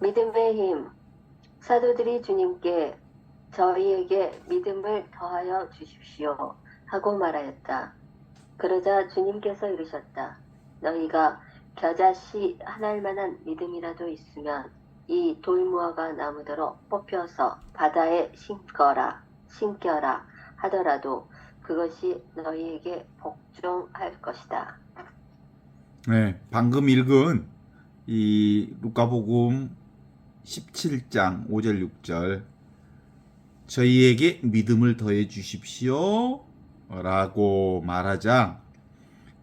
믿음의 힘. 사도들이 주님께 저희에게 믿음을 더하여 주십시오 하고 말하였다. 그러자 주님께서 이르셨다. 너희가 겨자씨 하나일 만한 믿음이라도 있으면 이 돌무화과 나무더러 뽑혀서 바다에 심겨라 하더라도 그것이 너희에게 복종할 것이다. 네, 방금 읽은 이 루카복음 17장 5절 6절 저희에게 믿음을 더해 주십시오 라고 말하자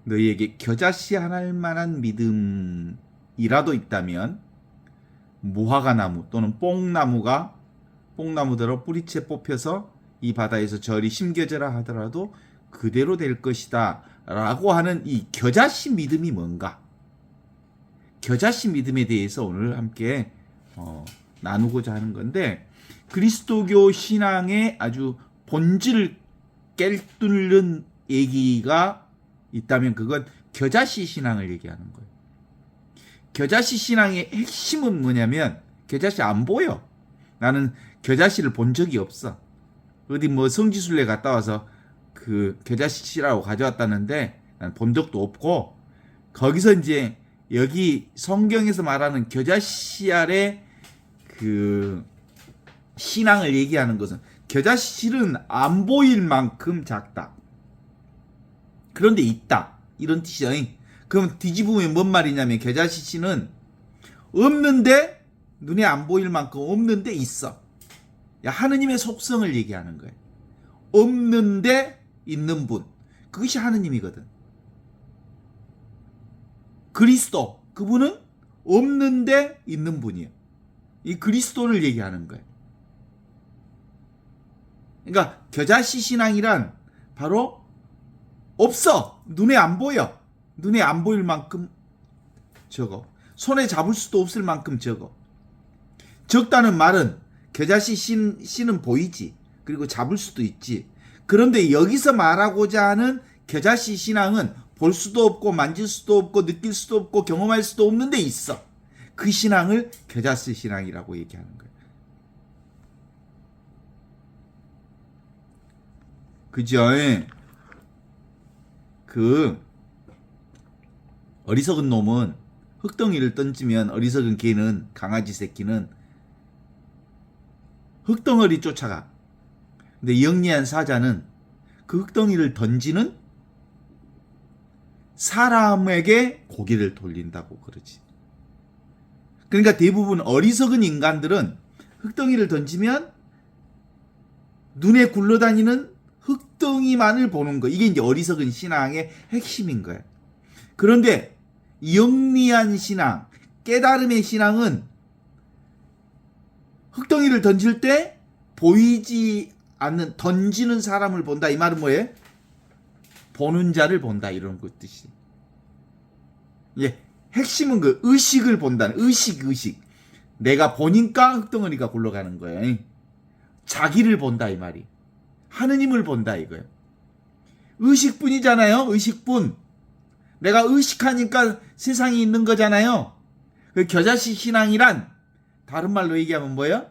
너희에게 겨자씨 하나일 만한 믿음이라도 있다면 무화과 나무 또는 뽕나무더러 뿌리채 뽑혀서 이 바다에서 저리 심겨져라 하더라도 그대로 될 것이다 라고 하는 이 겨자씨 믿음이 뭔가? 겨자씨 믿음에 대해서 오늘 함께 나누고자 하는 건데 그리스도교 신앙의 아주 본질을 깨뚫는 얘기가 있다면 그건 겨자씨 신앙을 얘기하는 거예요. 겨자씨 신앙의 핵심은 뭐냐면 겨자씨 안 보여. 나는 겨자씨를 본 적이 없어. 어디 뭐 성지순례 갔다 와서 그 겨자씨라고 가져왔다는데 난 본 적도 없고 거기서 이제 여기 성경에서 말하는 겨자씨 아래 그 신앙을 얘기하는 것은 겨자씨는 안 보일 만큼 작다. 그런데 있다. 이런 뜻이야. 그럼 뒤집으면 뭔 말이냐면 겨자씨는 없는데 눈에 안 보일 만큼 없는데 있어. 하느님의 속성을 얘기하는 거예요. 없는데 있는 분. 그것이 하느님이거든. 그리스도. 그분은 없는데 있는 분이에요. 이 그리스도를 얘기하는 거예요. 그러니까 겨자씨 신앙이란 바로 없어. 눈에 안 보여. 눈에 안 보일 만큼 적어. 손에 잡을 수도 없을 만큼 적어. 적다는 말은 겨자씨 씨는 보이지. 그리고 잡을 수도 있지. 그런데 여기서 말하고자 하는 겨자씨 신앙은 볼 수도 없고 만질 수도 없고 느낄 수도 없고 경험할 수도 없는데 있어. 그 신앙을 겨자씨 신앙이라고 얘기하는 거예요. 그죠? 그 어리석은 놈은 흙덩이를 던지면 어리석은 개는 강아지 새끼는 흙덩어리 쫓아가. 근데 영리한 사자는 그 흙덩이를 던지는 사람에게 고개를 돌린다고 그러지. 그러니까 대부분 어리석은 인간들은 흙덩이를 던지면 눈에 굴러다니는 흙덩이만을 보는 거. 이게 이제 어리석은 신앙의 핵심인 거예요. 그런데 영리한 신앙, 깨달음의 신앙은 흙덩이를 던질 때 보이지 않는 던지는 사람을 본다. 이 말은 뭐예요? 보는 자를 본다. 이런 그 뜻이. 예, 핵심은 그 의식을 본다는 의식. 내가 보니까 흙덩어리가 굴러가는 거예요. 자기를 본다 이 말이. 하느님을 본다 이거예요. 의식뿐이잖아요. 의식뿐. 내가 의식하니까 세상이 있는 거잖아요. 그 겨자씨 신앙이란 다른 말로 얘기하면 뭐예요?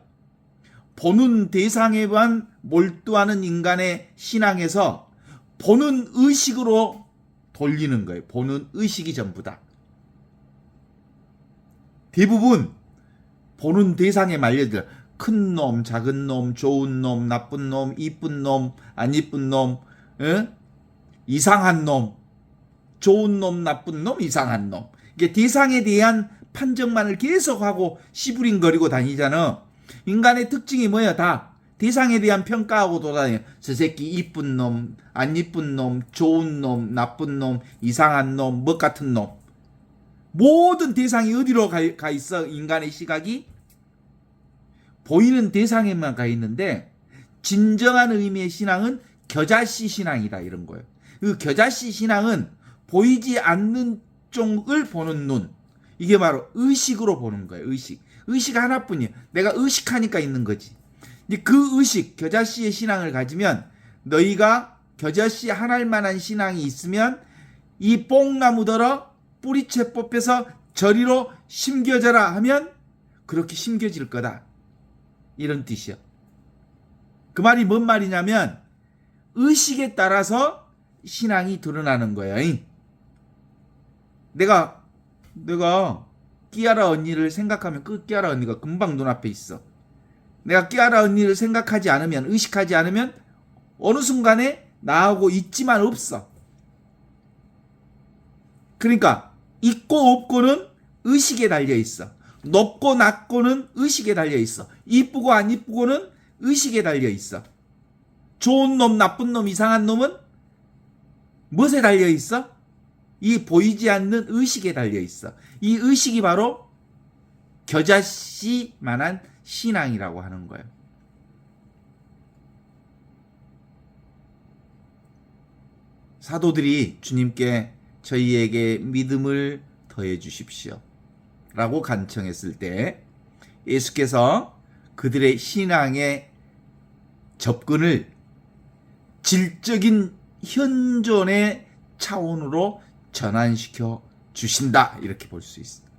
보는 대상에만 몰두하는 인간의 신앙에서 보는 의식으로 돌리는 거예요. 보는 의식이 전부다. 대부분 보는 대상에 말려들 큰 놈, 작은 놈, 좋은 놈, 나쁜 놈, 이쁜 놈, 안 이쁜 놈, 이상한 놈, 좋은 놈, 나쁜 놈, 이상한 놈. 이게 대상에 대한 판정만을 계속하고 시부링거리고 다니잖아. 인간의 특징이 뭐야? 다 대상에 대한 평가하고 돌아다녀. 저 새끼 이쁜 놈, 안 이쁜 놈, 좋은 놈, 나쁜 놈, 이상한 놈, 뭐 같은 놈. 모든 대상이 어디로 가 있어? 인간의 시각이 보이는 대상에만 가 있는데 진정한 의미의 신앙은 겨자씨 신앙이다 이런 거예요. 그 겨자씨 신앙은 보이지 않는 쪽을 보는 눈. 이게 바로 의식으로 보는 거예요. 의식 하나뿐이에요. 내가 의식하니까 있는 거지. 근데 그 의식, 겨자씨의 신앙을 가지면 너희가 겨자씨 하나일 만한 신앙이 있으면 이 뽕나무더러 뿌리채 뽑혀서 저리로 심겨져라 하면 그렇게 심겨질 거다. 이런 뜻이요. 그 말이 뭔 말이냐면 의식에 따라서 신앙이 드러나는 거예요. 내가 끼아라 언니를 생각하면 그 끼아라 언니가 금방 눈앞에 있어. 내가 끼아라 언니를 생각하지 않으면, 의식하지 않으면 어느 순간에 나하고 있지만 없어. 그러니까 있고 없고는 의식에 달려 있어. 높고 낮고는 의식에 달려 있어. 이쁘고 안 이쁘고는 의식에 달려 있어. 좋은 놈, 나쁜 놈, 이상한 놈은 무엇에 달려 있어? 이 보이지 않는 의식에 달려 있어. 이 의식이 바로 겨자씨만한 신앙이라고 하는 거예요. 사도들이 주님께 저희에게 믿음을 더해 주십시오 라고 간청했을 때 예수께서 그들의 신앙의 접근을 질적인 현존의 차원으로 전환시켜 주신다, 이렇게 볼 수 있습니다.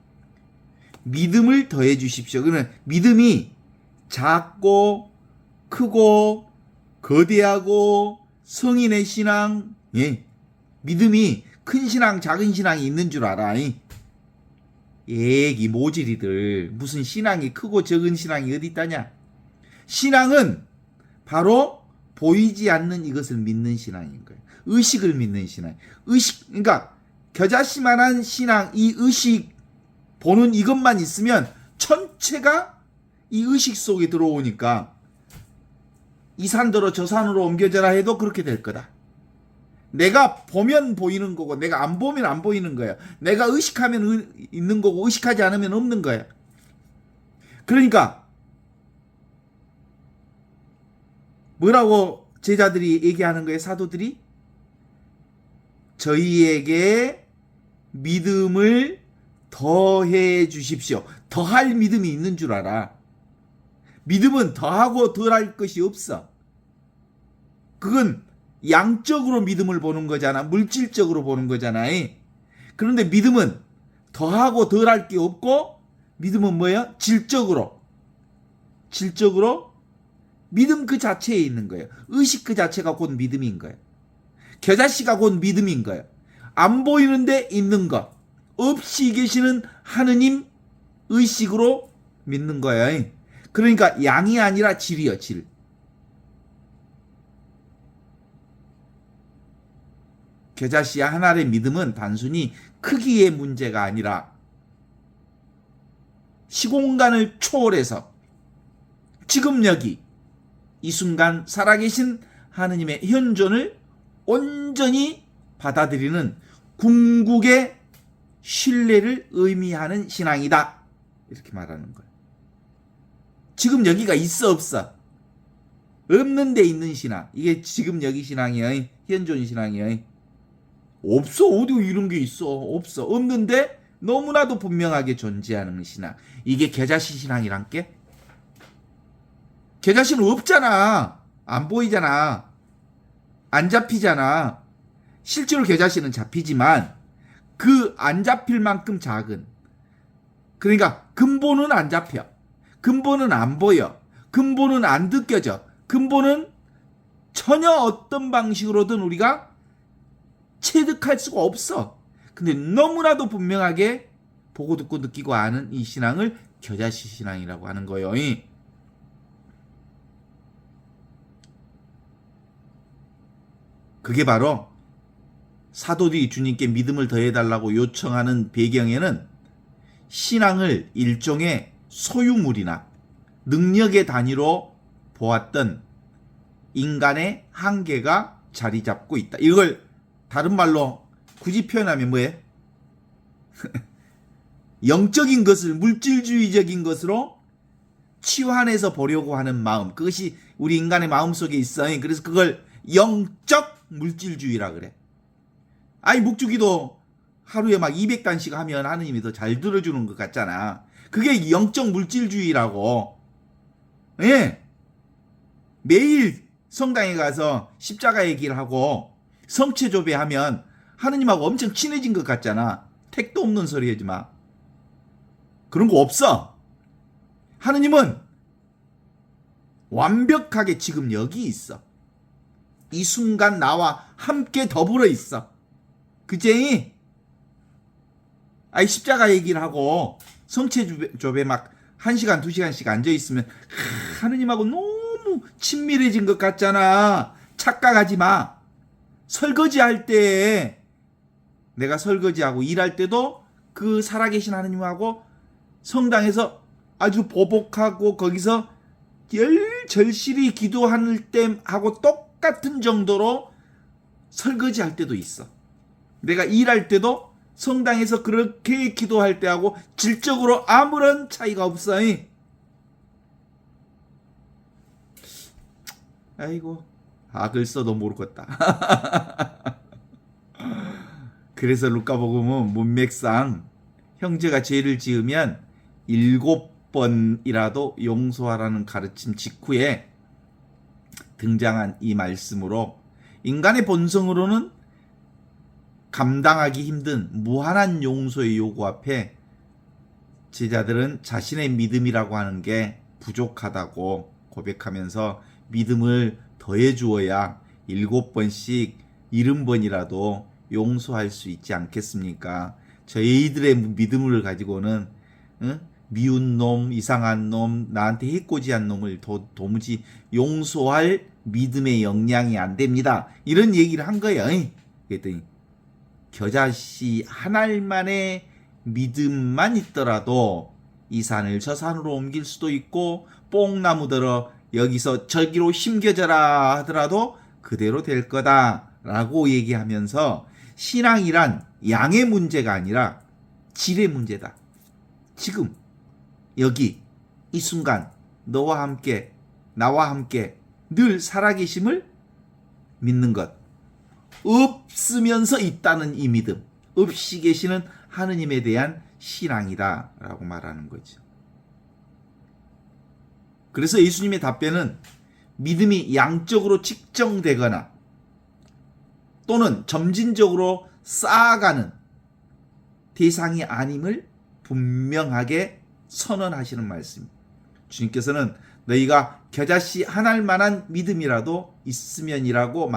믿음을 더해 주십시오. 그러면 믿음이 작고 크고 거대하고 성인의 신앙, 믿음이 큰 신앙 작은 신앙이 있는 줄 알아. 이 모질이들, 무슨 신앙이 크고 적은 신앙이 어디 있다냐. 신앙은 바로 보이지 않는 이것을 믿는 신앙인 거예요. 의식을 믿는 신앙. 의식, 그러니까 겨자씨만한 신앙, 이 의식 보는 이것만 있으면 전체가 이 의식 속에 들어오니까 이 산더러 저 산으로 옮겨져라 해도 그렇게 될 거다. 내가 보면 보이는 거고 내가 안 보면 안 보이는 거야. 내가 의식하면 있는 거고 의식하지 않으면 없는 거야. 그러니까 뭐라고 제자들이 얘기하는 거예요? 사도들이 저희에게 믿음을 더해 주십시오. 더할 믿음이 있는 줄 알아. 믿음은 더하고 덜할 것이 없어. 그건 양적으로 믿음을 보는 거잖아. 물질적으로 보는 거잖아. 그런데 믿음은 더하고 덜할 게 없고, 믿음은 뭐예요? 질적으로 믿음 그 자체에 있는 거예요. 의식 그 자체가 곧 믿음인 거예요. 겨자씨가 곧 믿음인 거예요. 안 보이는데 있는 것, 없이 계시는 하느님 의식으로 믿는 거예요. 그러니까 양이 아니라 질이요, 질. 겨자씨 하나의 믿음은 단순히 크기의 문제가 아니라 시공간을 초월해서 지금 여기 이 순간 살아계신 하느님의 현존을 온전히 받아들이는 궁극의 신뢰를 의미하는 신앙이다, 이렇게 말하는 거예요. 지금 여기가 있어 없어? 없는 데 있는 신앙, 이게 지금 여기 신앙이에요. 현존 신앙이에요. 없어. 어디 이런 게 있어? 없어. 없는데 너무나도 분명하게 존재하는 신앙, 이게 겨자씨 신앙이란 게. 겨자씨는 없잖아. 안 보이잖아. 안 잡히잖아. 실제로 겨자씨는 잡히지만 그 안 잡힐 만큼 작은, 그러니까 근본은 안 잡혀, 근본은 안 보여, 근본은 안 느껴져, 근본은 전혀 어떤 방식으로든 우리가 체득할 수가 없어. 근데 너무나도 분명하게 보고 듣고 느끼고 아는 이 신앙을 겨자씨 신앙이라고 하는 거예요. 그게 바로 사도들이 주님께 믿음을 더해달라고 요청하는 배경에는 신앙을 일종의 소유물이나 능력의 단위로 보았던 인간의 한계가 자리 잡고 있다. 이걸 다른 말로 굳이 표현하면 뭐예요? 영적인 것을 물질주의적인 것으로 치환해서 보려고 하는 마음, 그것이 우리 인간의 마음속에 있어요. 그래서 그걸 영적 물질주의라 그래. 아니, 묵주기도 하루에 막 200단씩 하면 하느님이 더 잘 들어주는 것 같잖아. 그게 영적 물질주의라고. 예. 매일 성당에 가서 십자가 얘기를 하고 성체조배 하면 하느님하고 엄청 친해진 것 같잖아. 택도 없는 소리 하지 마. 그런 거 없어. 하느님은 완벽하게 지금 여기 있어. 이 순간 나와 함께 더불어 있어. 그제? 아이 십자가 얘기를 하고 성체조배 막 1시간 2시간씩 앉아있으면 하느님하고 너무 친밀해진 것 같잖아. 착각하지 마. 설거지할 때 내가 설거지하고 일할 때도 그 살아계신 하느님하고 성당에서 아주 보복하고 거기서 절실히 기도할 때하고 똑같은 정도로 설거지할 때도 있어. 내가 일할 때도 성당에서 그렇게 기도할 때하고 질적으로 아무런 차이가 없어. 아이고, 글 써도 모르겠다. 그래서 루카복음은 문맥상 형제가 죄를 지으면 7번이라도 용서하라는 가르침 직후에 등장한 이 말씀으로 인간의 본성으로는 감당하기 힘든 무한한 용서의 요구 앞에 제자들은 자신의 믿음이라고 하는 게 부족하다고 고백하면서 믿음을 더해 주어야 7번씩 70번이라도 용서할 수 있지 않겠습니까? 저희들의 믿음을 가지고는 미운 놈, 이상한 놈, 나한테 해코지한 놈을 도무지 용서할 믿음의 역량이 안 됩니다. 이런 얘기를 한 거예요. 그랬더니 겨자씨 한 알만의 믿음만 있더라도 이 산을 저 산으로 옮길 수도 있고 뽕나무 들어 여기서 저기로 심겨져라 하더라도 그대로 될 거다라고 얘기하면서 신앙이란 양의 문제가 아니라 질의 문제다. 지금 여기 이 순간 너와 함께 나와 함께 늘 살아계심을 믿는 것. 없으면서 있다는 이 믿음. 없이 계시는 하느님에 대한 신앙이다 라고 말하는 거죠. 그래서 예수님의 답변은 믿음이 양적으로 측정되거나 또는 점진적으로 쌓아가는 대상이 아님을 분명하게 선언하시는 말씀입니다. 주님께서는 너희가 겨자씨 한 알만한 믿음이라도 있으면이라고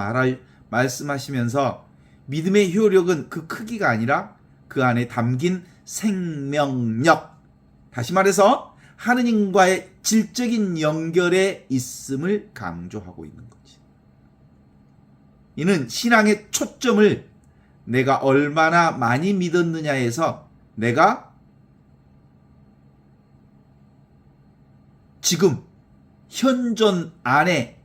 말씀하시면서 믿음의 효력은 그 크기가 아니라 그 안에 담긴 생명력, 다시 말해서 하느님과의 질적인 연결에 있음을 강조하고 있는 거지. 이는 신앙의 초점을 내가 얼마나 많이 믿었느냐에서 내가 지금 현존 안에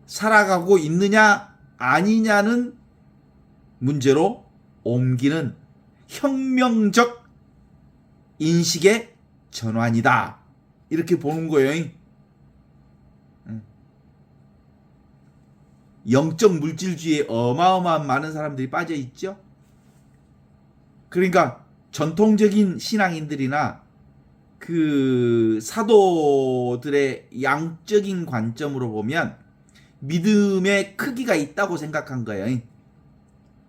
살아가고 있느냐 아니냐는 문제로 옮기는 혁명적 인식의 전환이다. 이렇게 보는 거예요. 영적 물질주의에 어마어마한 많은 사람들이 빠져 있죠. 그러니까 전통적인 신앙인들이나 그 사도들의 양적인 관점으로 보면 믿음의 크기가 있다고 생각한 거예요.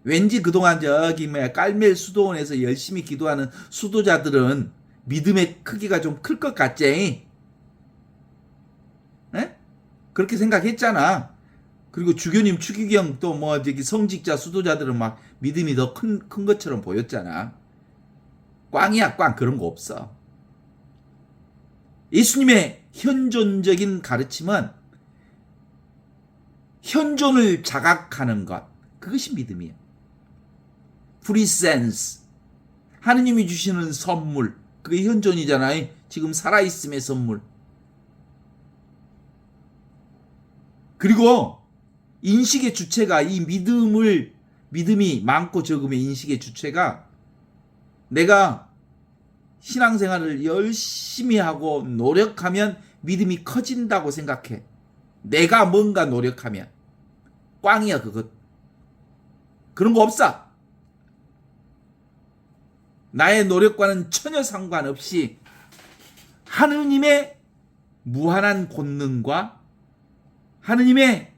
왠지 그동안 저기 깔멜 수도원에서 열심히 기도하는 수도자들은 믿음의 크기가 좀 클 것 같지? 에? 그렇게 생각했잖아. 그리고 주교님, 추기경 또 저기 성직자 수도자들은 막 믿음이 더 큰 것처럼 보였잖아. 꽝이야, 꽝. 그런 거 없어. 예수님의 현존적인 가르침은 현존을 자각하는 것. 그것이 믿음이에요. 프리센스. 하느님이 주시는 선물. 그게 현존이잖아요. 지금 살아있음의 선물. 그리고 인식의 주체가 이 믿음이 많고 적음의 인식의 주체가 내가 신앙생활을 열심히 하고 노력하면 믿음이 커진다고 생각해. 내가 뭔가 노력하면. 꽝이야, 그것. 그런 거 없어. 나의 노력과는 전혀 상관없이 하느님의 무한한 권능과 하느님의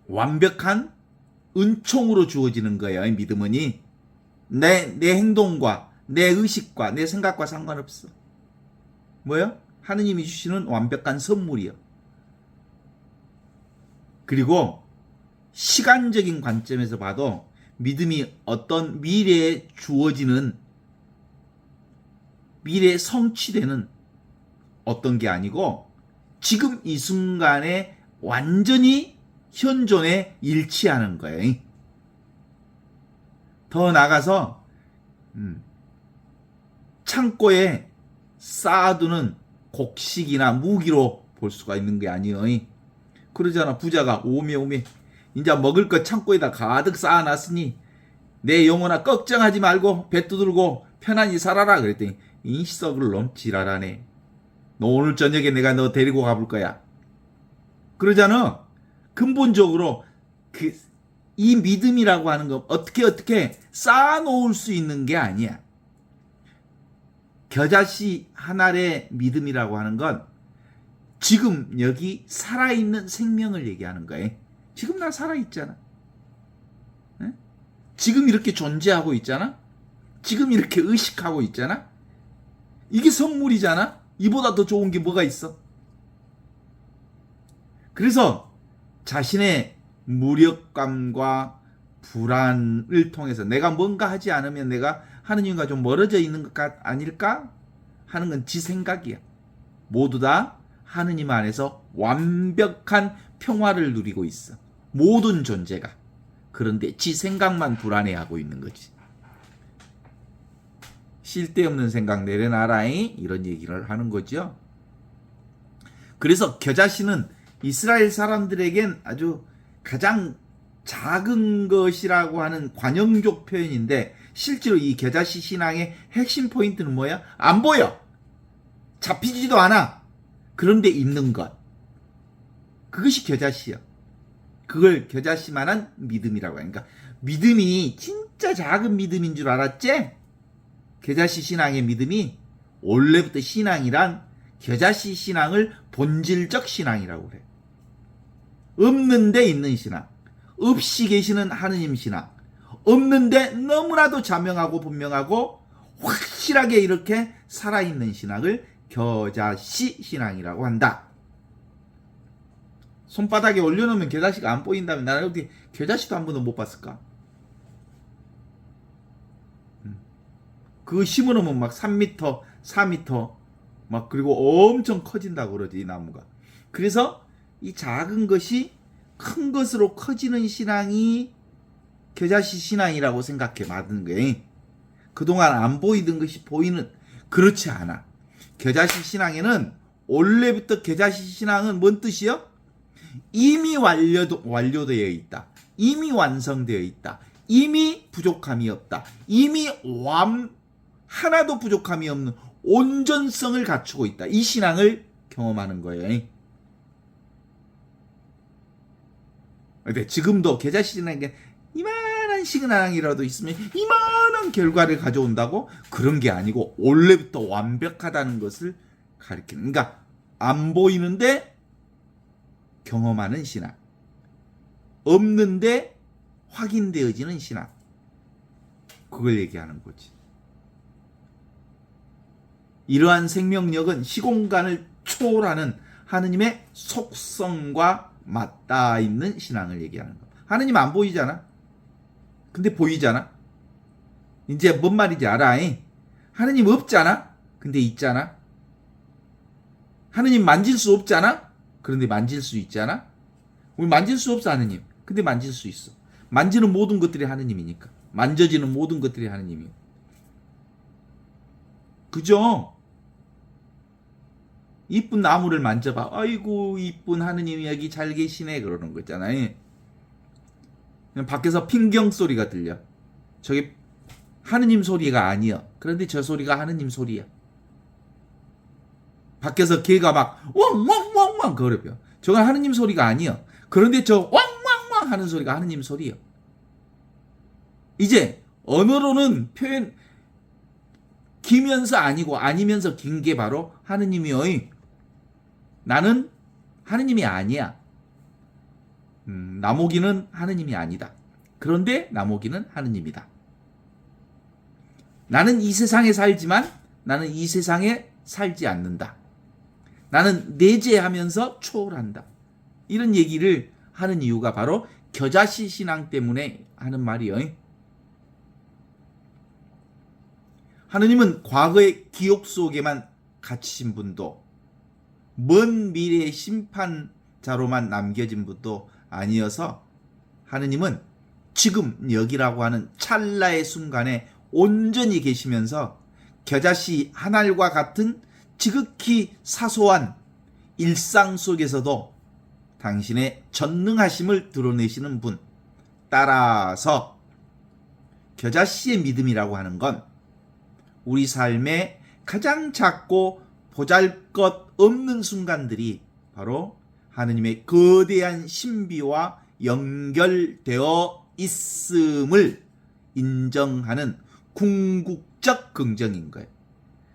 완벽한 은총으로 주어지는 거예요. 믿음은 내 행동과 내 의식과 내 생각과 상관없어. 뭐요? 하느님이 주시는 완벽한 선물이요. 그리고 시간적인 관점에서 봐도 믿음이 어떤 미래에 주어지는, 미래에 성취되는 어떤 게 아니고 지금 이 순간에 완전히 현존에 일치하는 거예요. 더 나가서 창고에 쌓아두는 곡식이나 무기로 볼 수가 있는 게 아니에요. 그러잖아. 부자가 오메 이제 먹을 것 창고에다 가득 쌓아놨으니 내 영혼아 걱정하지 말고 배 두들고 편안히 살아라 그랬더니 이 썩을 놈 지랄하네. 너 오늘 저녁에 내가 너 데리고 가볼 거야. 그러잖아. 근본적으로 이 믿음이라고 하는 거 어떻게 쌓아놓을 수 있는 게 아니야. 겨자씨 한 알의 믿음이라고 하는 건 지금 여기 살아있는 생명을 얘기하는 거예요. 지금 나 살아있잖아. 네? 지금 이렇게 존재하고 있잖아. 지금 이렇게 의식하고 있잖아. 이게 선물이잖아. 이보다 더 좋은 게 뭐가 있어? 그래서 자신의 무력감과 불안을 통해서 내가 뭔가 하지 않으면 내가 하느님과 좀 멀어져 있는 것 아닐까 하는 건 지 생각이야. 모두 다 하느님 안에서 완벽한 평화를 누리고 있어. 모든 존재가. 그런데 지 생각만 불안해하고 있는 거지. 쓸데없는 생각 내려놔라잉, 이런 얘기를 하는 거죠. 그래서 겨자씨는 이스라엘 사람들에겐 아주 가장 작은 것이라고 하는 관용적 표현인데 실제로 이 겨자씨 신앙의 핵심 포인트는 뭐야? 안 보여. 잡히지도 않아. 그런데 있는 것. 그것이 겨자씨야. 그걸 겨자씨만한 믿음이라고 하니까 믿음이 진짜 작은 믿음인 줄 알았지? 겨자씨 신앙의 믿음이 원래부터 신앙이란 겨자씨 신앙을 본질적 신앙이라고 그래. 없는데 있는 신앙, 없이 계시는 하느님 신앙, 없는데 너무나도 자명하고 분명하고 확실하게 이렇게 살아있는 신앙을 겨자씨 신앙이라고 한다. 손바닥에 올려놓으면 겨자씨가 안 보인다면 나는 어떻게 겨자씨도 한 번도 못 봤을까? 그거 심어놓으면 막 3m, 4m 막 그리고 엄청 커진다고 그러지, 이 나무가. 그래서 이 작은 것이 큰 것으로 커지는 신앙이 겨자씨 신앙이라고 생각해 받은 거예요. 그동안 안 보이던 것이 보이는, 그렇지 않아. 겨자씨 신앙에는 원래부터 겨자씨 신앙은 뭔 뜻이요? 이미 완료되어 있다. 이미 완성되어 있다. 이미 부족함이 없다. 이미 하나도 부족함이 없는 온전성을 갖추고 있다. 이 신앙을 경험하는 거예요. 근데 지금도 겨자씨 신앙에 이만한 신앙이라도 있으면 이만한 결과를 가져온다고? 그런 게 아니고 원래부터 완벽하다는 것을 가리키는, 그러니까 안 보이는데 경험하는 신앙, 없는데 확인되어지는 신앙, 그걸 얘기하는 거지. 이러한 생명력은 시공간을 초월하는 하느님의 속성과 맞닿아 있는 신앙을 얘기하는 거. 하느님 안 보이잖아. 근데 보이잖아. 이제 뭔 말인지 알아. 하느님 없잖아. 근데 있잖아. 하느님 만질 수 없잖아. 그런데 만질 수 있잖아. 우리 만질 수 없어, 하느님. 근데 만질 수 있어. 만지는 모든 것들이 하느님이니까. 만져지는 모든 것들이 하느님이에요. 그죠? 이쁜 나무를 만져봐. 아이고 이쁜 하느님이 여기 잘 계시네 그러는 거 있잖아요. 밖에서 핑경 소리가 들려. 저게 하느님 소리가 아니야. 그런데 저 소리가 하느님 소리야. 밖에서 개가 막 왕왕왕왕 거려요. 저건 하느님 소리가 아니야. 그런데 저 왕왕왕 하는 소리가 하느님 소리야. 이제 언어로는 표현 기면서 아니고 아니면서 긴 게 바로 하느님이요. 나는 하느님이 아니야. 나무기는 하느님이 아니다. 그런데 나무기는 하느님이다. 나는 이 세상에 살지만 나는 이 세상에 살지 않는다. 나는 내재하면서 초월한다. 이런 얘기를 하는 이유가 바로 겨자씨 신앙 때문에 하는 말이요. 하느님은 과거의 기억 속에만 갇히신 분도 먼 미래의 심판자로만 남겨진 분도 아니어서 하느님은 지금 여기라고 하는 찰나의 순간에 온전히 계시면서 겨자씨 한 알과 같은 지극히 사소한 일상 속에서도 당신의 전능하심을 드러내시는 분. 따라서 겨자씨의 믿음이라고 하는 건 우리 삶의 가장 작고 보잘것없는 순간들이 바로 하느님의 거대한 신비와 연결되어 있음을 인정하는 궁극적 긍정인 거예요.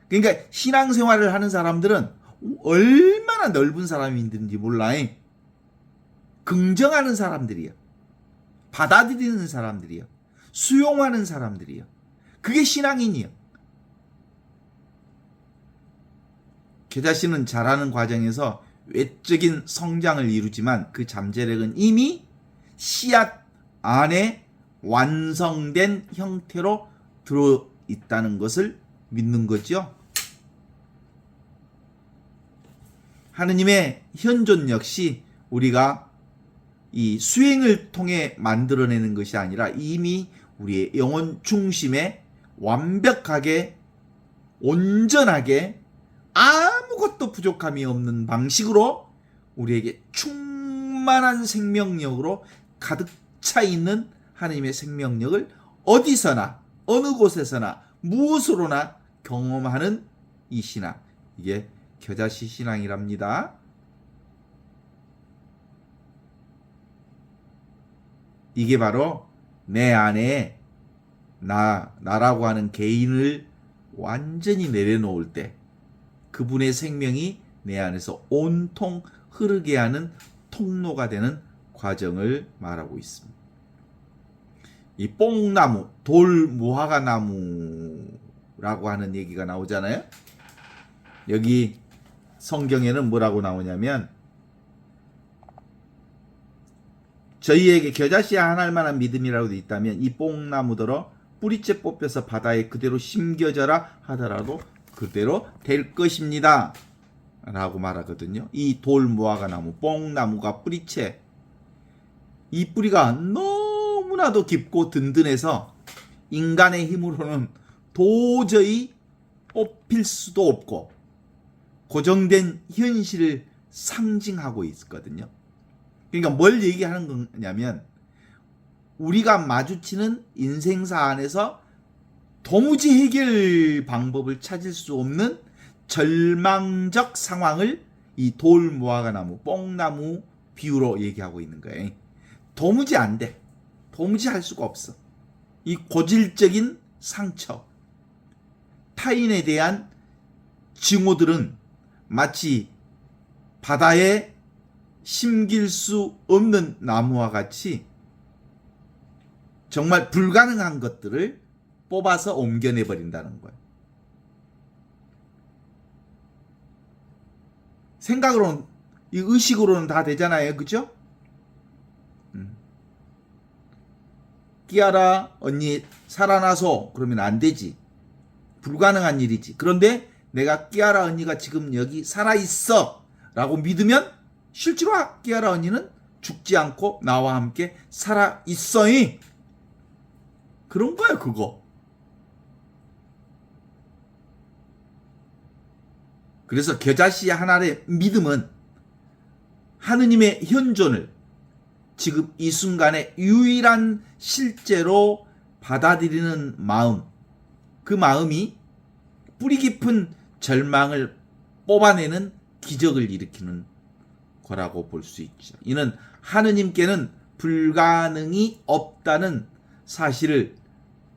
그러니까 신앙생활을 하는 사람들은 얼마나 넓은 사람인지 몰라. 긍정하는 사람들이요. 받아들이는 사람들이요. 수용하는 사람들이요. 그게 신앙인이요. 겨자씨는 자라는 과정에서 외적인 성장을 이루지만 그 잠재력은 이미 씨앗 안에 완성된 형태로 들어있다는 것을 믿는 거죠. 하느님의 현존 역시 우리가 이 수행을 통해 만들어내는 것이 아니라 이미 우리의 영혼 중심에 완벽하게 온전하게 아무것도 부족함이 없는 방식으로 우리에게 충만한 생명력으로 가득 차 있는 하나님의 생명력을 어디서나 어느 곳에서나 무엇으로나 경험하는 이 신앙, 이게 겨자씨 신앙이랍니다. 이게 바로 내 안에 나라고 하는 개인을 완전히 내려놓을 때 그분의 생명이 내 안에서 온통 흐르게 하는 통로가 되는 과정을 말하고 있습니다. 이 뽕나무, 돌무화과나무라고 하는 얘기가 나오잖아요. 여기 성경에는 뭐라고 나오냐면 저희에게 겨자씨 한 알만한 믿음이라도 있다면 이 뽕나무더러 뿌리째 뽑혀서 바다에 그대로 심겨져라 하더라도 그대로 될 것입니다 라고 말하거든요. 이 돌무화과나무, 뽕나무가 뿌리채, 이 뿌리가 너무나도 깊고 든든해서 인간의 힘으로는 도저히 뽑힐 수도 없고 고정된 현실을 상징하고 있거든요. 그러니까 뭘 얘기하는 거냐면 우리가 마주치는 인생사 안에서 도무지 해결 방법을 찾을 수 없는 절망적 상황을 이 돌무화과나무, 뽕나무 비유로 얘기하고 있는 거예요. 도무지 안 돼. 도무지 할 수가 없어. 이 고질적인 상처, 타인에 대한 증오들은 마치 바다에 심길 수 없는 나무와 같이 정말 불가능한 것들을 뽑아서 옮겨내버린다는 거예요. 생각으로는, 이 의식으로는 다 되잖아요. 그죠? 끼아라 언니 살아나서 그러면 안 되지. 불가능한 일이지. 그런데 내가 끼아라 언니가 지금 여기 살아있어 라고 믿으면 실제로 끼아라 언니는 죽지 않고 나와 함께 살아있어이. 그런 거야 그거. 그래서 겨자씨 하나의 믿음은 하느님의 현존을 지금 이 순간에 유일한 실제로 받아들이는 마음, 그 마음이 뿌리 깊은 절망을 뽑아내는 기적을 일으키는 거라고 볼 수 있죠. 이는 하느님께는 불가능이 없다는 사실을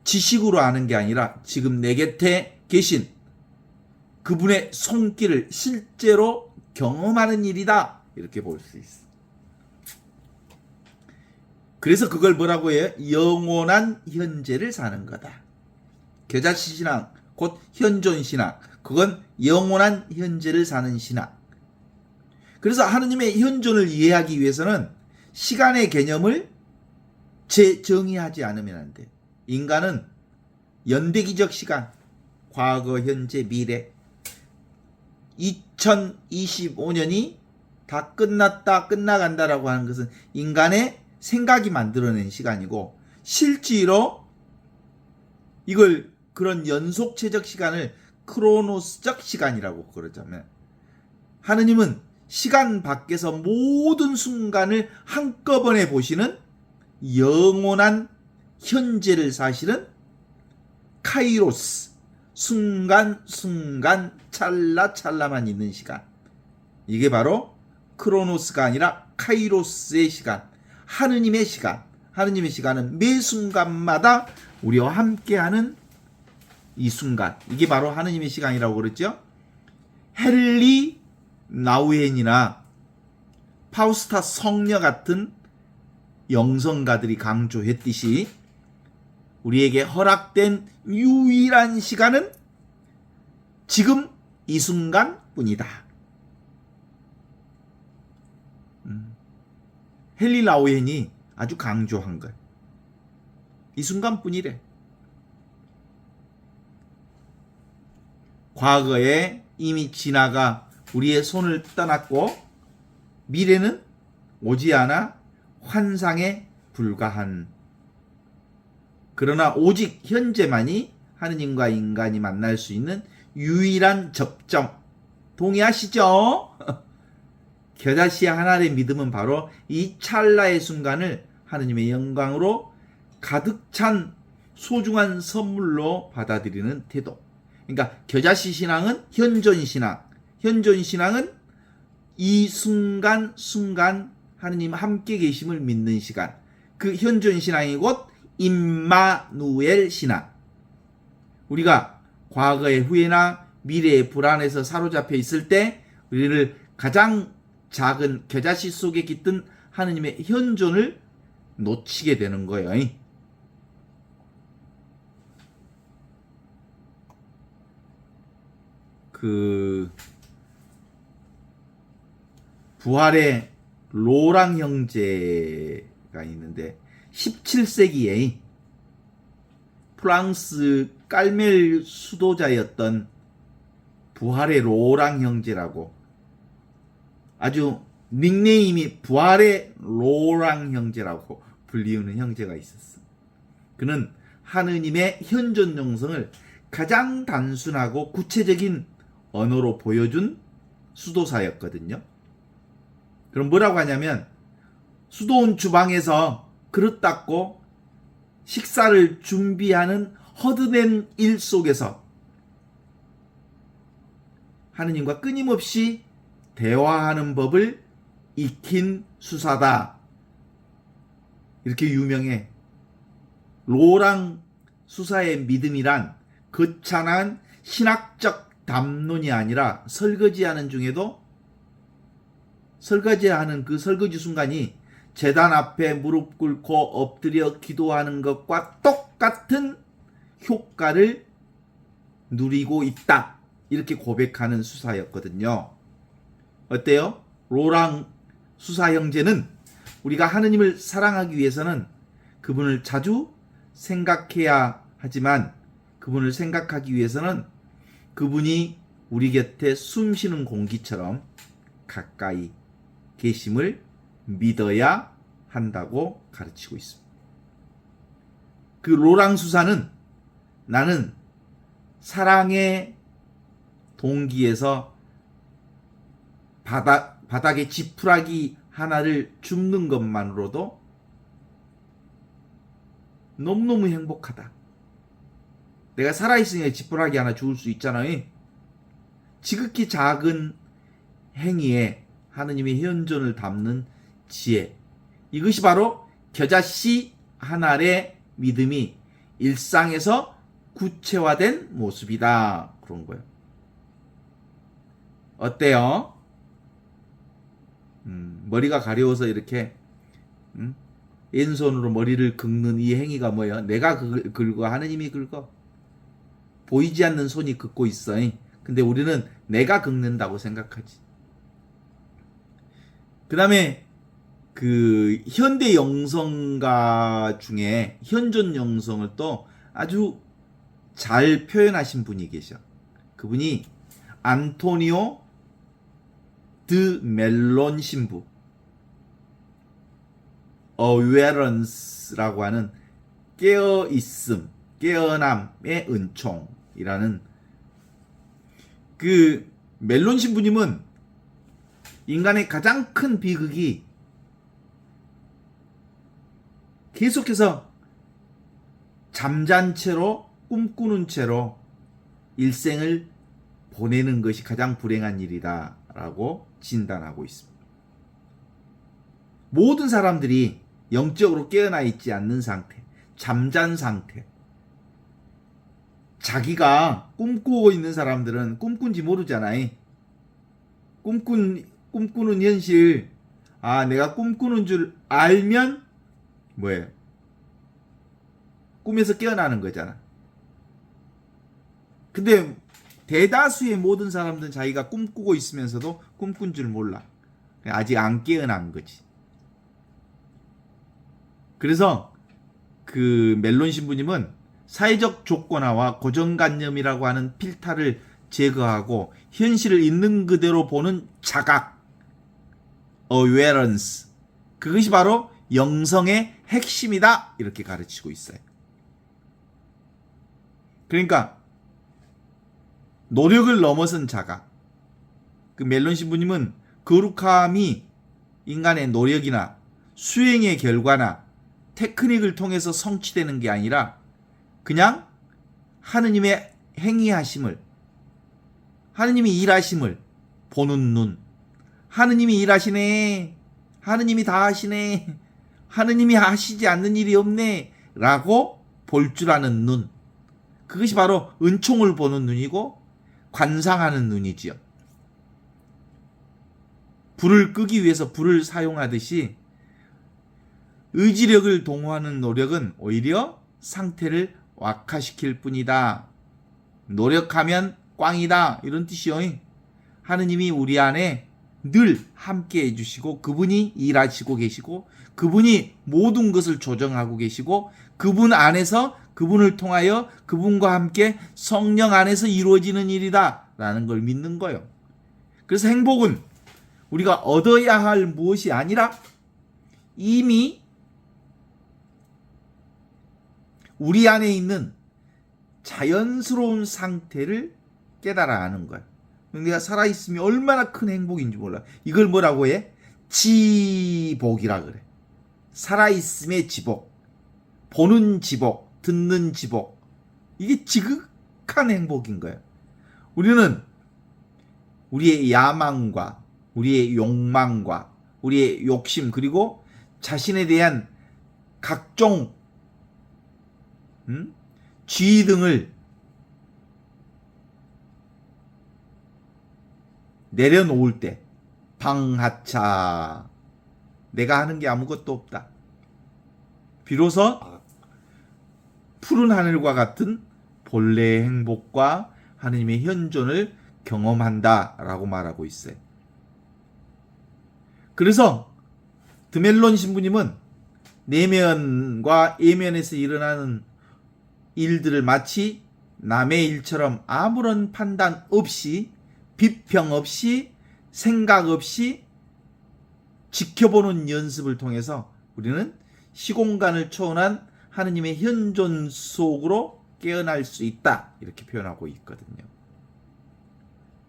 지식으로 아는 게 아니라 지금 내 곁에 계신 그분의 손길을 실제로 경험하는 일이다. 이렇게 볼 수 있어. 그래서 그걸 뭐라고 해요? 영원한 현재를 사는 거다. 겨자씨 신앙 곧 현존 신앙. 그건 영원한 현재를 사는 신앙. 그래서 하느님의 현존을 이해하기 위해서는 시간의 개념을 재정의하지 않으면 안 돼. 인간은 연대기적 시간, 과거, 현재, 미래. 2025년이 다 끝났다, 끝나간다라고 하는 것은 인간의 생각이 만들어낸 시간이고, 실제로 이걸 그런 연속체적 시간을 크로노스적 시간이라고 그러자면, 하느님은 시간 밖에서 모든 순간을 한꺼번에 보시는 영원한 현재를 사시는 카이로스, 순간순간 찰나찰나만 있는 시간. 이게 바로 크로노스가 아니라 카이로스의 시간, 하느님의 시간. 하느님의 시간은 매 순간마다 우리와 함께하는 이 순간, 이게 바로 하느님의 시간이라고 그랬죠. 헨리 나우헨이나 파우스타 성녀 같은 영성가들이 강조했듯이 우리에게 허락된 유일한 시간은 지금 이 순간뿐이다. 헨리 나우헨이 아주 강조한 것. 이 순간뿐이래. 과거에 이미 지나가 우리의 손을 떠났고, 미래는 오지 않아 환상에 불과한, 그러나 오직 현재만이 하느님과 인간이 만날 수 있는 유일한 접점. 동의하시죠? 겨자씨 하나의 믿음은 바로 이 찰나의 순간을 하느님의 영광으로 가득 찬 소중한 선물로 받아들이는 태도. 그러니까 겨자씨 신앙은 현존 신앙. 현존 신앙은 이 순간 하느님 함께 계심을 믿는 시간. 그 현존 신앙이 곧 임마누엘 신앙. 우리가 과거의 후회나 미래의 불안에서 사로잡혀 있을 때 우리를 가장 작은 겨자씨 속에 깃든 하느님의 현존을 놓치게 되는 거예요. 그 부활의 로랑 형제가 있는데 17세기에 프랑스 깔멜 수도자였던 부활의 로랑 형제라고, 아주 닉네임이 부활의 로랑 형제라고 불리우는 형제가 있었어. 그는 하느님의 현존 영성을 가장 단순하고 구체적인 언어로 보여준 수도사였거든요. 그럼 뭐라고 하냐면, 수도원 주방에서 그릇 닦고 식사를 준비하는 허드렛 일 속에서 하느님과 끊임없이 대화하는 법을 익힌 수사다. 이렇게 유명해. 로랑 수사의 믿음이란 거창한 신학적 담론이 아니라 설거지하는 중에도, 설거지하는 그 설거지 순간이 제단 앞에 무릎 꿇고 엎드려 기도하는 것과 똑같은 효과를 누리고 있다. 이렇게 고백하는 수사였거든요. 어때요? 로랑 수사 형제는 우리가 하느님을 사랑하기 위해서는 그분을 자주 생각해야 하지만, 그분을 생각하기 위해서는 그분이 우리 곁에 숨쉬는 공기처럼 가까이 계심을 믿어야 한다고 가르치고 있습니다. 그 로랑 수사는 나는 사랑의 동기에서 바닥에 지푸라기 하나를 줍는 것만으로도 너무너무 행복하다. 내가 살아있으니까 지푸라기 하나 주울 수 있잖아요. 지극히 작은 행위에 하느님의 현존을 담는 지혜. 이것이 바로 겨자씨 한 알의 믿음이 일상에서 구체화된 모습이다. 그런 거예요. 어때요? 머리가 가려워서 이렇게 왼손으로 머리를 긁는 이 행위가 뭐예요? 내가 긁어? 하느님이 긁어? 보이지 않는 손이 긋고 있어. 근데 우리는 내가 긁는다고 생각하지. 그 다음에 그 현대 영성가 중에 현존 영성을 또 아주 잘 표현하신 분이 계셔. 그분이 안토니오 드 멜론 신부, awarence라고 하는 깨어있음, 깨어남의 은총이라는 그 멜론 신부님은 인간의 가장 큰 비극이 계속해서 잠잔 채로 꿈꾸는 채로 일생을 보내는 것이 가장 불행한 일이다 라고 진단하고 있습니다. 모든 사람들이 영적으로 깨어나 있지 않는 상태, 잠잔 상태, 자기가 꿈꾸고 있는 사람들은 꿈꾼지 모르잖아요. 꿈꾸는 현실, 내가 꿈꾸는 줄 알면 뭐예요? 꿈에서 깨어나는 거잖아. 근데 대다수의 모든 사람들은 자기가 꿈꾸고 있으면서도 꿈꾼 줄 몰라. 아직 안 깨어난 거지. 그래서 그 멜론 신부님은 사회적 조건화와 고정관념이라고 하는 필터를 제거하고 현실을 있는 그대로 보는 자각, awareness, 그것이 바로 영성의 핵심이다 이렇게 가르치고 있어요. 그러니까 노력을 넘어선 자각. 그 멜론 신부님은 거룩함이 인간의 노력이나 수행의 결과나 테크닉을 통해서 성취되는 게 아니라 그냥 하느님의 행위하심을, 하느님이 일하심을 보는 눈, 하느님이 일하시네, 하느님이 다 하시네, 하느님이 하시지 않는 일이 없네 라고 볼 줄 아는 눈, 그것이 바로 은총을 보는 눈이고 관상하는 눈이지요. 불을 끄기 위해서 불을 사용하듯이 의지력을 동원하는 노력은 오히려 상태를 악화시킬 뿐이다. 노력하면 꽝이다 이런 뜻이요. 하느님이 우리 안에 늘 함께 해주시고 그분이 일하시고 계시고 그분이 모든 것을 조정하고 계시고 그분 안에서 그분을 통하여 그분과 함께 성령 안에서 이루어지는 일이다 라는 걸 믿는 거예요. 그래서 행복은 우리가 얻어야 할 무엇이 아니라 이미 우리 안에 있는 자연스러운 상태를 깨달아 아는 거야. 내가 살아있으면 얼마나 큰 행복인지 몰라. 이걸 뭐라고 해? 지복이라 그래. 살아있음의 지복, 보는 지복, 듣는 지복. 이게 지극한 행복인 거야. 우리는 우리의 야망과 우리의 욕망과 우리의 욕심 그리고 자신에 대한 각종 쥐 등을 내려놓을 때 방하차 내가 하는 게 아무것도 없다. 비로소 푸른 하늘과 같은 본래의 행복과 하느님의 현존을 경험한다라고 말하고 있어요. 그래서 드멜론 신부님은 내면과 예면에서 일어나는 일들을 마치 남의 일처럼 아무런 판단 없이 비평 없이 생각 없이 지켜보는 연습을 통해서 우리는 시공간을 초월한 하느님의 현존 속으로 깨어날 수 있다 이렇게 표현하고 있거든요.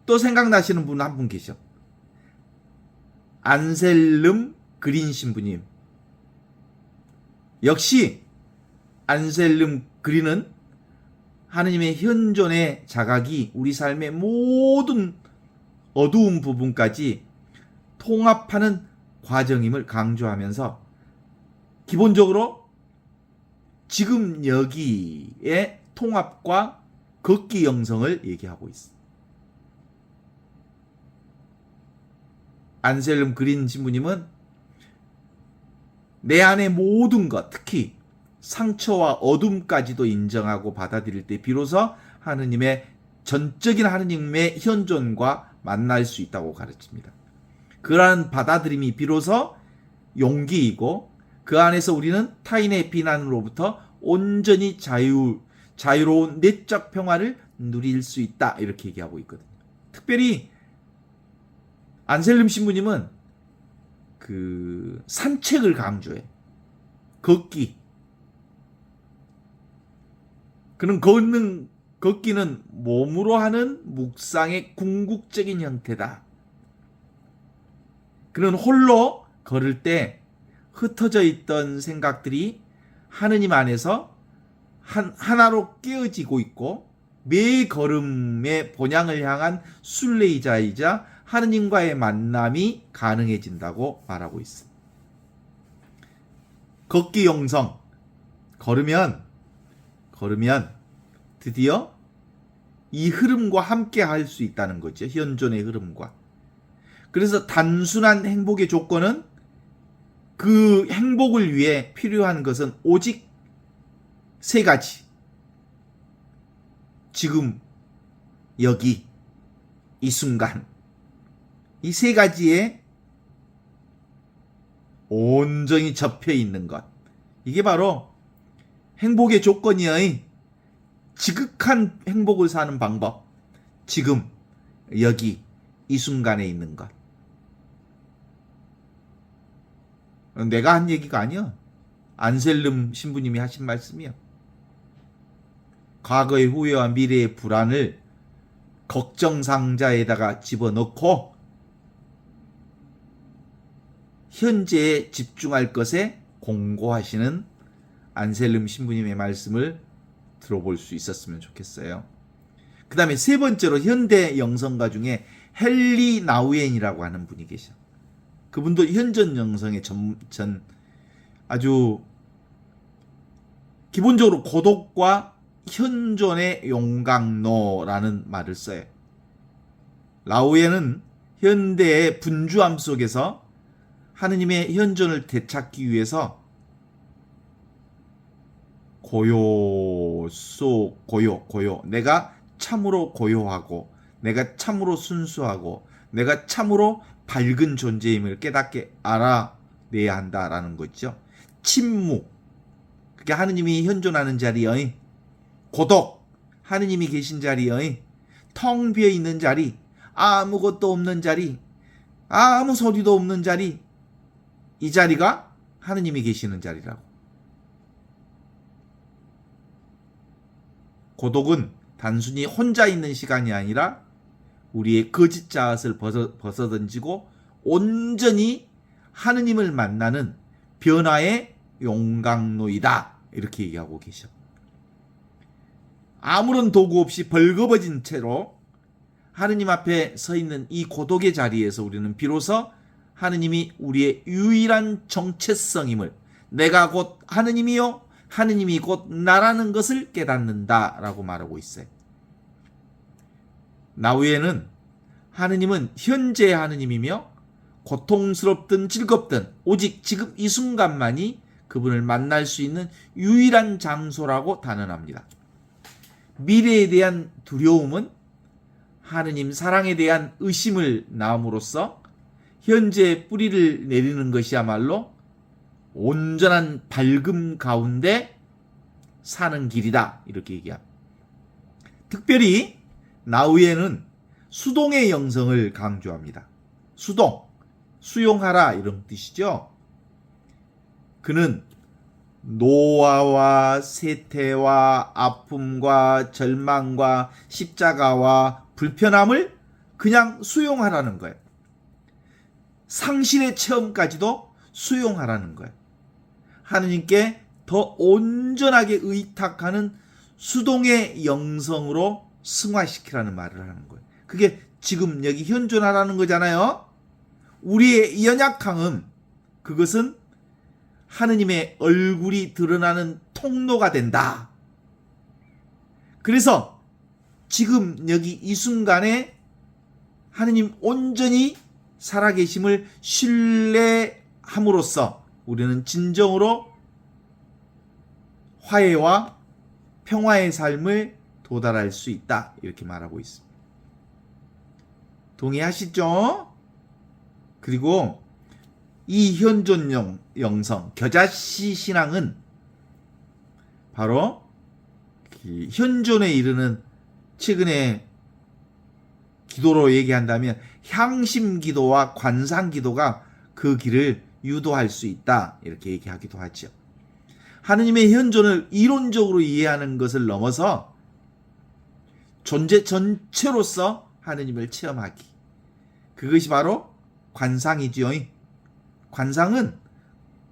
또 생각나시는 분 한 분 계셔. 안셀름 그린 신부님. 역시 안셀름 그린은 하느님의 현존의 자각이 우리 삶의 모든 어두운 부분까지 통합하는 과정임을 강조하면서 기본적으로 지금 여기의 통합과 걷기 영성을 얘기하고 있습니다. 안셀름 그린 신부님은 내 안의 모든 것, 특히 상처와 어둠까지도 인정하고 받아들일 때 비로소 하느님의 전적인 하느님의 현존과 만날 수 있다고 가르칩니다. 그러한 받아들임이 비로소 용기이고 그 안에서 우리는 타인의 비난으로부터 온전히 자유로운 내적 평화를 누릴 수 있다 이렇게 얘기하고 있거든요. 특별히 안셀름 신부님은 그 산책을 강조해. 걷기. 그는 걷기는 몸으로 하는 묵상의 궁극적인 형태다. 그는 홀로 걸을 때 흩어져 있던 생각들이 하느님 안에서 하나로 깨어지고 있고 매 걸음의 본향을 향한 순례자이자 하느님과의 만남이 가능해진다고 말하고 있습니다. 걷기 영성. 걸으면 드디어 이 흐름과 함께 할 수 있다는 거죠. 현존의 흐름과. 그래서 단순한 행복의 조건은 그 행복을 위해 필요한 것은 오직 세 가지. 지금, 여기, 이 순간. 이 세 가지에 온전히 접혀 있는 것. 이게 바로 행복의 조건이의 지극한 행복을 사는 방법. 지금, 여기, 이 순간에 있는 것. 내가 한 얘기가 아니야. 안셀름 신부님이 하신 말씀이야. 과거의 후회와 미래의 불안을 걱정 상자에다가 집어넣고 현재에 집중할 것에 공고하시는 안셀름 신부님의 말씀을 들어볼 수 있었으면 좋겠어요. 그 다음에 세 번째로 현대 영성가 중에 헨리 나우엔이라고 하는 분이 계셔. 그분도 현존 영성의 아주 기본적으로 고독과 현존의 용광로라는 말을 써요. 라우엔은 현대의 분주함 속에서 하느님의 현존을 되찾기 위해서 고요. 내가 참으로 고요하고, 내가 참으로 순수하고, 내가 참으로 밝은 존재임을 깨닫게 알아내야 한다라는 거죠. 침묵. 그게 하느님이 현존하는 자리의 고독. 하느님이 계신 자리의 텅 비어 있는 자리. 아무것도 없는 자리. 아무 소리도 없는 자리. 이 자리가 하느님이 계시는 자리라고. 고독은 단순히 혼자 있는 시간이 아니라 우리의 거짓 자아를 벗어던지고 온전히 하느님을 만나는 변화의 용광로이다. 이렇게 얘기하고 계셔. 아무런 도구 없이 벌거벗은 채로 하느님 앞에 서 있는 이 고독의 자리에서 우리는 비로소 하느님이 우리의 유일한 정체성임을, 내가 곧 하느님이요 하느님이 곧 나라는 것을 깨닫는다라고 말하고 있어요. 나우에는 하느님은 현재의 하느님이며 고통스럽든 즐겁든 오직 지금 이 순간만이 그분을 만날 수 있는 유일한 장소라고 단언합니다. 미래에 대한 두려움은 하느님 사랑에 대한 의심을 낳음으로써 현재의 뿌리를 내리는 것이야말로 온전한 밝음 가운데 사는 길이다. 이렇게 얘기합니다. 특별히 나우에는 수동의 영성을 강조합니다. 수동, 수용하라 이런 뜻이죠. 그는 노화와 쇠퇴와 아픔과 절망과 십자가와 불편함을 그냥 수용하라는 거예요. 상실의 체험까지도 수용하라는 거예요. 하느님께 더 온전하게 의탁하는 수동의 영성으로 승화시키라는 말을 하는 거예요. 그게 지금 여기 현존하라는 거잖아요. 우리의 연약함은 그것은 하느님의 얼굴이 드러나는 통로가 된다. 그래서 지금 여기 이 순간에 하느님 온전히 살아계심을 신뢰함으로써 우리는 진정으로 화해와 평화의 삶을 도달할 수 있다. 이렇게 말하고 있습니다. 동의하시죠? 그리고 이 현존 영성 겨자씨 신앙은 바로 현존에 이르는 최근에 기도로 얘기한다면 향심 기도와 관상 기도가 그 길을 유도할 수 있다. 이렇게 얘기하기도 하죠. 하느님의 현존을 이론적으로 이해하는 것을 넘어서 존재 전체로서 하느님을 체험하기. 그것이 바로 관상이지요. 관상은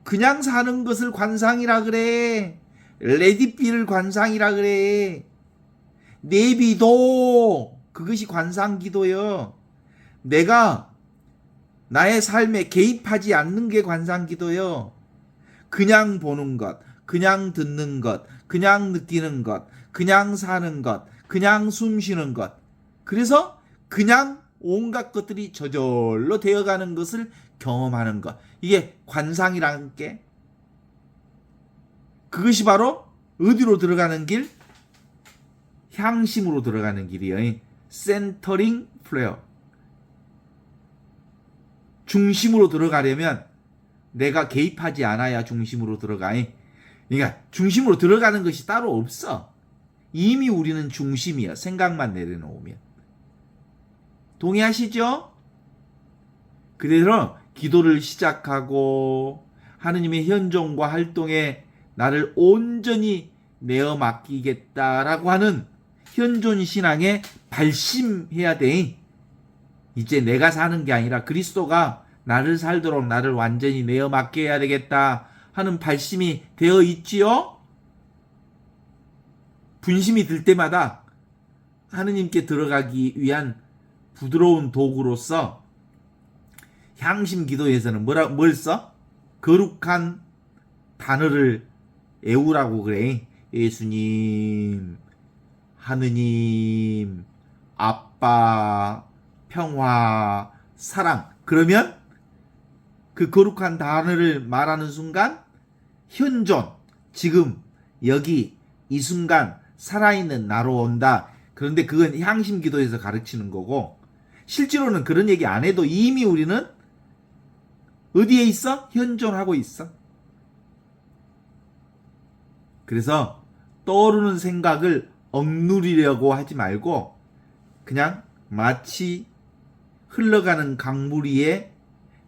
그냥 사는 것을 관상이라 그래. 레디비를 관상이라 그래. 내비도 그것이 관상기도요. 내가 나의 삶에 개입하지 않는 게 관상기도요. 그냥 보는 것, 그냥 듣는 것, 그냥 느끼는 것, 그냥 사는 것, 그냥 숨 쉬는 것. 그래서 그냥 온갖 것들이 저절로 되어가는 것을 경험하는 것. 이게 관상이라는 게 그것이 바로 어디로 들어가는 길? 향심으로 들어가는 길이에요. 센터링 플레어. 중심으로 들어가려면 내가 개입하지 않아야 중심으로 들어가. 그러니까 중심으로 들어가는 것이 따로 없어. 이미 우리는 중심이야. 생각만 내려놓으면. 동의하시죠? 그래서 기도를 시작하고 하느님의 현존과 활동에 나를 온전히 내어 맡기겠다라고 하는 현존 신앙에 발심해야 돼. 이제 내가 사는 게 아니라 그리스도가 나를 살도록 나를 완전히 내어 맡겨야 되겠다 하는 발심이 되어 있지요. 분심이 들 때마다 하느님께 들어가기 위한 부드러운 도구로서 향심 기도에서는 뭘 써? 거룩한 단어를 애우라고 그래. 예수님, 하느님, 아빠, 평화, 사랑. 그러면 그 거룩한 단어를 말하는 순간 현존, 지금 여기 이 순간 살아있는 나로 온다. 그런데 그건 향심 기도에서 가르치는 거고 실제로는 그런 얘기 안 해도 이미 우리는 어디에 있어? 현존하고 있어. 그래서 떠오르는 생각을 억누리려고 하지 말고 그냥 마치 흘러가는 강물 위에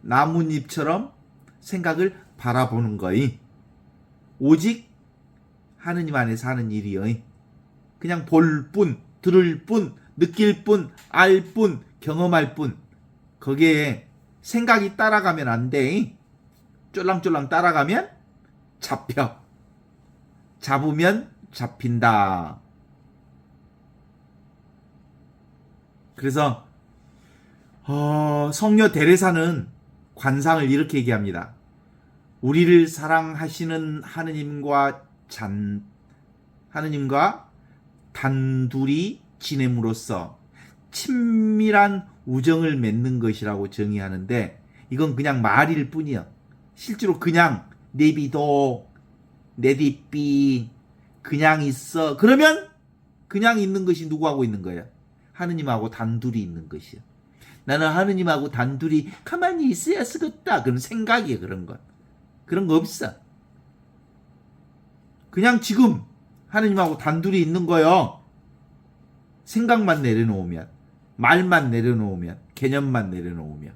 나뭇잎처럼 생각을 바라보는 거이. 오직 하느님 안에 사는 일이요. 그냥 볼 뿐, 들을 뿐, 느낄 뿐, 알 뿐, 경험할 뿐. 거기에 생각이 따라가면 안 돼. 쫄랑쫄랑 따라가면 잡혀. 잡으면 잡힌다. 그래서 성녀 데레사는 관상을 이렇게 얘기합니다. 우리를 사랑하시는 하느님과 단둘이 지냄으로써 친밀한 우정을 맺는 것이라고 정의하는데 이건 그냥 말일 뿐이야. 실제로 그냥 내비도 내디삐 그냥 있어. 그러면 그냥 있는 것이 누구하고 있는 거야? 하느님하고 단둘이 있는 것이야. 나는 하느님하고 단둘이 가만히 있어야 쓰겠다. 그런 생각이야. 그런 건. 그런 거 없어. 그냥 지금 하느님하고 단둘이 있는 거요. 생각만 내려놓으면, 말만 내려놓으면, 개념만 내려놓으면.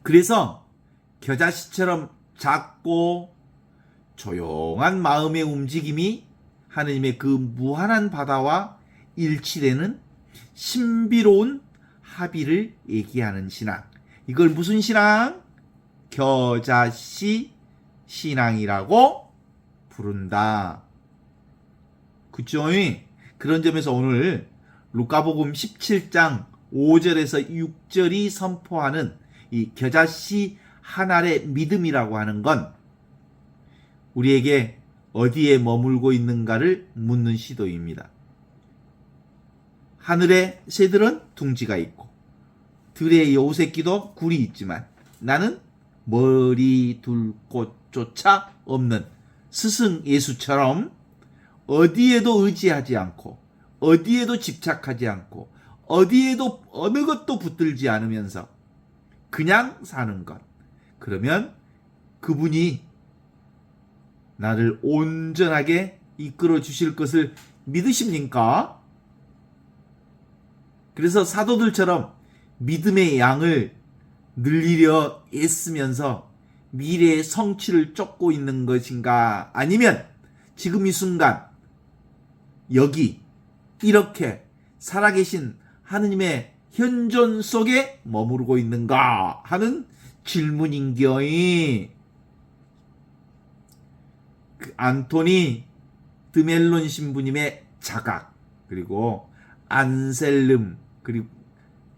그래서 겨자씨처럼 작고 조용한 마음의 움직임이 하느님의 그 무한한 바다와 일치되는 신비로운 합의를 얘기하는 신앙. 이걸 무슨 신앙? 겨자씨 신앙이라고 부른다. 그쵸? 그런 점에서 오늘 루카복음 17장 5절에서 6절이 선포하는 이 겨자씨 한 알의 믿음이라고 하는 건 우리에게 어디에 머물고 있는가를 묻는 시도입니다. 하늘의 새들은 둥지가 있고 들의 여우새끼도 굴이 있지만 나는 머리 둘 곳조차 없는 스승 예수처럼 어디에도 의지하지 않고 어디에도 집착하지 않고 어디에도 어느 것도 붙들지 않으면서 그냥 사는 것. 그러면 그분이 나를 온전하게 이끌어 주실 것을 믿으십니까? 그래서 사도들처럼 믿음의 양을 늘리려 애쓰면서 미래의 성취를 쫓고 있는 것인가? 아니면 지금 이 순간 여기 이렇게 살아계신 하느님의 현존 속에 머무르고 있는가 하는 질문인겨이. 그 안토니 드멜론 신부님의 자각, 그리고 안셀름,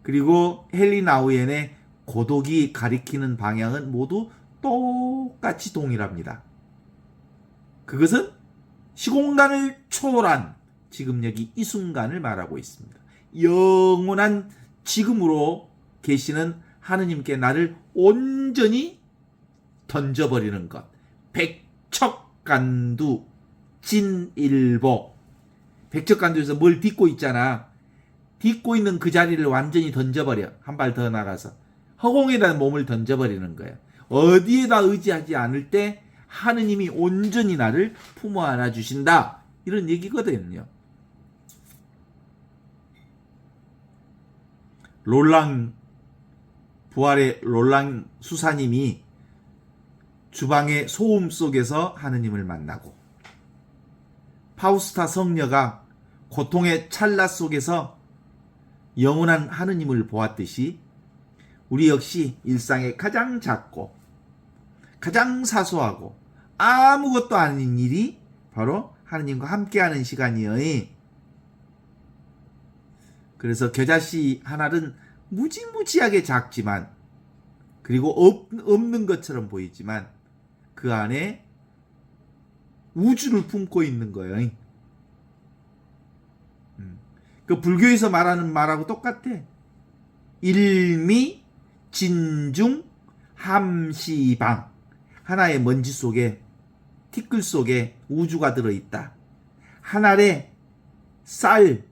그리고 헬리나우엔의 고독이 가리키는 방향은 모두 똑같이 동일합니다. 그것은 시공간을 초월한 지금 여기 이 순간을 말하고 있습니다. 영원한 지금으로 계시는 하느님께 나를 온전히 던져버리는 것. 백척간두 진일보. 백척간두에서 뭘 딛고 있잖아. 딛고 있는 그 자리를 완전히 던져버려. 한 발 더 나가서 허공에다 몸을 던져버리는 거야. 어디에다 의지하지 않을 때 하느님이 온전히 나를 품어 안아주신다. 이런 얘기거든요. 부활의 롤랑 수사님이 주방의 소음 속에서 하느님을 만나고, 파우스타 성녀가 고통의 찰나 속에서 영원한 하느님을 보았듯이 우리 역시 일상의 가장 작고 가장 사소하고 아무것도 아닌 일이 바로 하느님과 함께하는 시간이에요. 그래서 겨자씨 하나는 무지무지하게 작지만, 그리고 없는 것처럼 보이지만 그 안에 우주를 품고 있는 거예요. 그 불교에서 말하는 말하고 똑같아. 일미 진중 함시방. 하나의 먼지 속에, 티끌 속에 우주가 들어있다. 한 알에 쌀,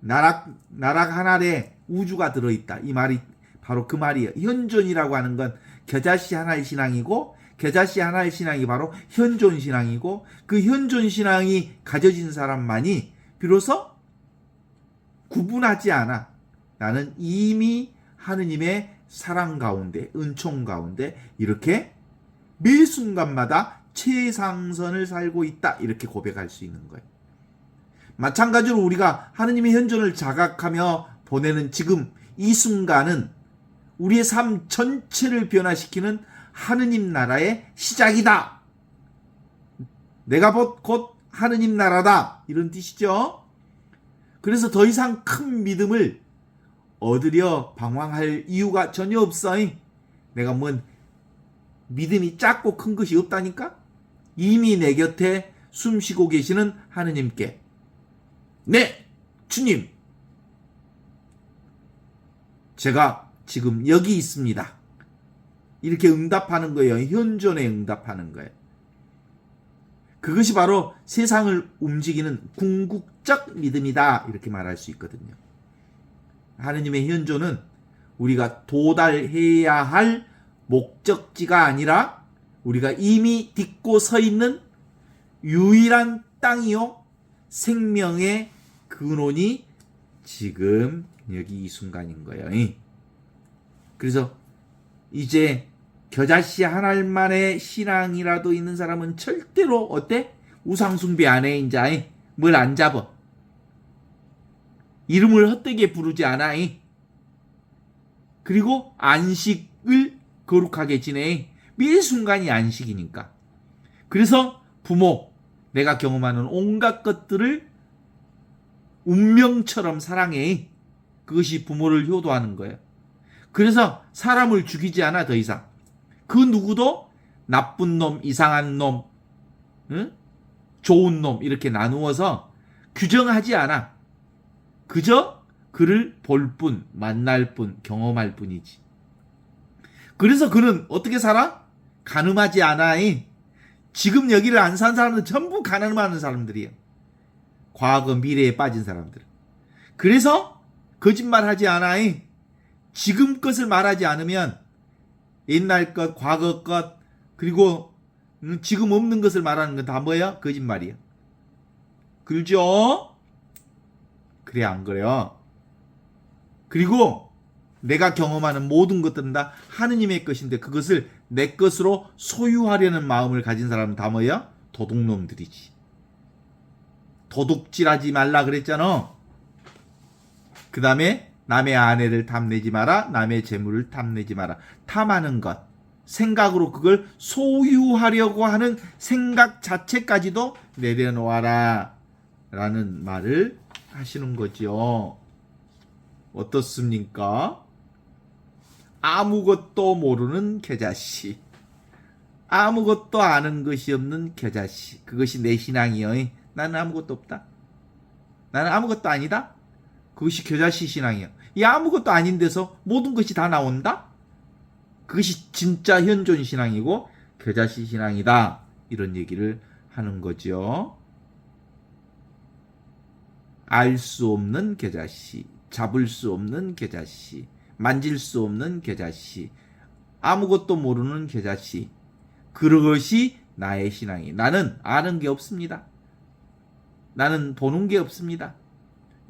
나락 한 알에 우주가 들어있다. 이 말이 바로 그 말이에요. 현존이라고 하는 건 겨자씨 하나의 신앙이고, 겨자씨 하나의 신앙이 바로 현존 신앙이고, 그 현존 신앙이 가져진 사람만이 비로소 구분하지 않아. 나는 이미 하느님의 사랑 가운데, 은총 가운데 이렇게 매 순간마다 최상선을 살고 있다. 이렇게 고백할 수 있는 거예요. 마찬가지로 우리가 하느님의 현존을 자각하며 보내는 지금 이 순간은 우리의 삶 전체를 변화시키는 하느님 나라의 시작이다. 내가 곧 하느님 나라다. 이런 뜻이죠. 그래서 더 이상 큰 믿음을 얻으려 방황할 이유가 전혀 없어. 내가 뭔 믿음이 작고 큰 것이 없다니까? 이미 내 곁에 숨쉬고 계시는 하느님께, 네, 주님, 제가 지금 여기 있습니다. 이렇게 응답하는 거예요. 현존에 응답하는 거예요. 그것이 바로 세상을 움직이는 궁극적 믿음이다. 이렇게 말할 수 있거든요. 하느님의 현존은 우리가 도달해야 할 목적지가 아니라 우리가 이미 딛고 서 있는 유일한 땅이요, 생명의 근원이 지금 여기 이 순간인 거예요. 그래서 이제 겨자씨 한 알만의 신앙이라도 있는 사람은 절대로 어때? 우상숭배 안 해. 이제 뭘 안 잡아. 이름을 헛되게 부르지 않아. 그리고 안식을 거룩하게 지내. 매 순간이 안식이니까. 그래서 부모, 내가 경험하는 온갖 것들을 운명처럼 사랑해. 그것이 부모를 효도하는 거예요. 그래서 사람을 죽이지 않아. 더 이상 그 누구도 나쁜 놈, 이상한 놈, 응? 좋은 놈 이렇게 나누어서 규정하지 않아. 그저 그를 볼 뿐, 만날 뿐, 경험할 뿐이지. 그래서 그는 어떻게 살아? 간음하지 않아. 지금 여기를 안 산 사람들 전부 가난하는 사람들이에요. 과거 미래에 빠진 사람들. 그래서 거짓말하지 않아이. 지금 것을 말하지 않으면 옛날 것, 과거 것, 그리고 지금 없는 것을 말하는 건 다 뭐야? 거짓말이야. 그렇죠? 그래 안 그래요? 그리고 내가 경험하는 모든 것들은 다 하느님의 것인데 그것을 내 것으로 소유하려는 마음을 가진 사람은 다 뭐야? 도둑놈들이지. 도둑질하지 말라 그랬잖아. 그 다음에 남의 아내를 탐내지 마라. 남의 재물을 탐내지 마라. 탐하는 것. 생각으로 그걸 소유하려고 하는 생각 자체까지도 내려놓아라. 라는 말을 하시는 거죠. 어떻습니까? 아무것도 모르는 겨자씨. 아무것도 아는 것이 없는 겨자씨. 그것이 내 신앙이요. 나는 아무것도 없다. 나는 아무것도 아니다. 그것이 겨자씨 신앙이야. 이 아무것도 아닌 데서 모든 것이 다 나온다? 그것이 진짜 현존 신앙이고 겨자씨 신앙이다. 이런 얘기를 하는 거죠. 알 수 없는 겨자씨, 잡을 수 없는 겨자씨, 만질 수 없는 겨자씨, 아무것도 모르는 겨자씨. 그것이 나의 신앙이. 나는 아는 게 없습니다. 나는 보는 게 없습니다.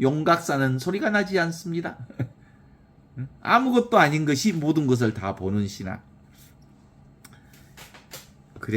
용각사는 소리가 나지 않습니다. 아무것도 아닌 것이 모든 것을 다 보는 신앙.